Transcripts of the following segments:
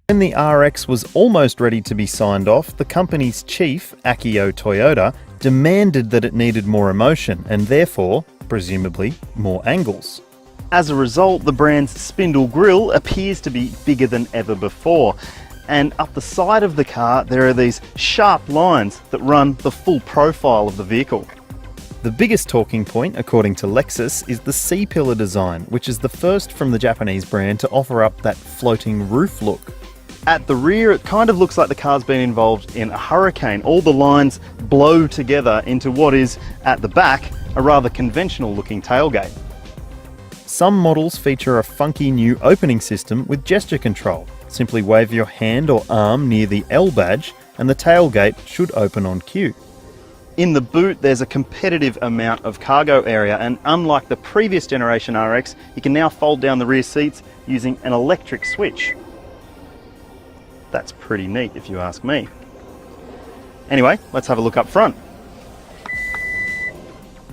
When the RX was almost ready to be signed off, the company's chief, Akio Toyoda, demanded that it needed more emotion and therefore, presumably, more angles. As a result, the brand's spindle grille appears to be bigger than ever before. And up the side of the car, there are these sharp lines that run the full profile of the vehicle. The biggest talking point, according to Lexus, is the C-pillar design, which is the first from the Japanese brand to offer up that floating roof look. At the rear, it kind of looks like the car's been involved in a hurricane. All the lines blow together into what is, at the back, a rather conventional looking tailgate. Some models feature a funky new opening system with gesture control. Simply wave your hand or arm near the L badge and the tailgate should open on cue. In the boot, there's a competitive amount of cargo area, and unlike the previous generation RX, you can now fold down the rear seats using an electric switch. That's pretty neat if you ask me. Anyway, let's have a look up front.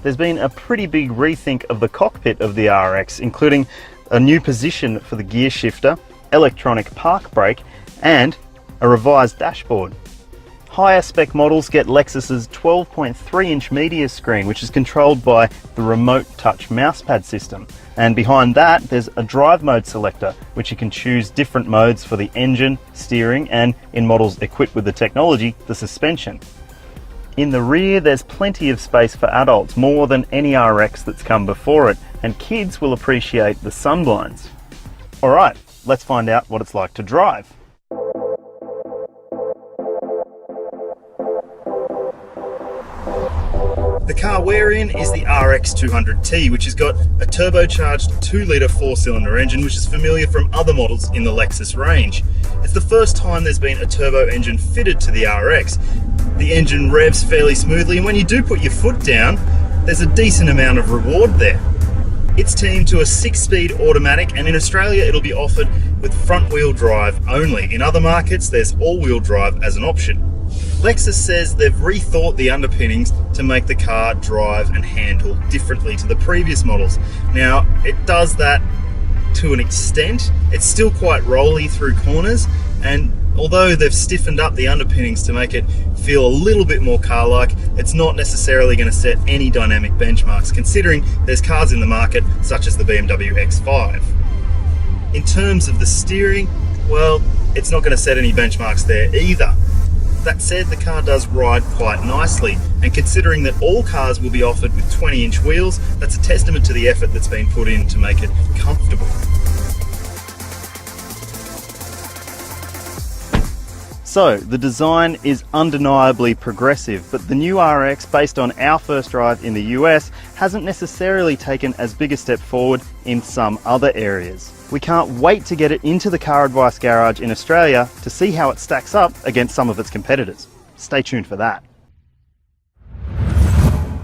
There's been a pretty big rethink of the cockpit of the RX, including a new position for the gear shifter, electronic park brake, and a revised dashboard. Higher spec models get Lexus's 12.3-inch media screen, which is controlled by the remote touch mousepad system. And behind that, there's a drive mode selector, which you can choose different modes for the engine, steering, and in models equipped with the technology, the suspension. In the rear, there's plenty of space for adults, more than any RX that's come before it, and kids will appreciate the sunblinds. Alright, let's find out what it's like to drive. The car we're in is the RX200t, which has got a turbocharged 2-litre 4-cylinder engine, which is familiar from other models in the Lexus range. It's the first time there's been a turbo engine fitted to the RX. The engine revs fairly smoothly, and when you do put your foot down, there's a decent amount of reward there. It's teamed to a 6-speed automatic, and in Australia it'll be offered with front-wheel drive only. In other markets, there's all-wheel drive as an option. Lexus says they've rethought the underpinnings to make the car drive and handle differently to the previous models. Now, it does that to an extent. It's still quite rolly through corners, and although they've stiffened up the underpinnings to make it feel a little bit more car-like, it's not necessarily going to set any dynamic benchmarks, considering there's cars in the market such as the BMW X5. In terms of the steering, well, it's not going to set any benchmarks there either. That said, the car does ride quite nicely, and considering that all cars will be offered with 20-inch wheels, that's a testament to the effort that's been put in to make it comfortable. So, the design is undeniably progressive, but the new RX, based on our first drive in the US, hasn't necessarily taken as big a step forward in some other areas. We can't wait to get it into the Car Advice Garage in Australia to see how it stacks up against some of its competitors. Stay tuned for that.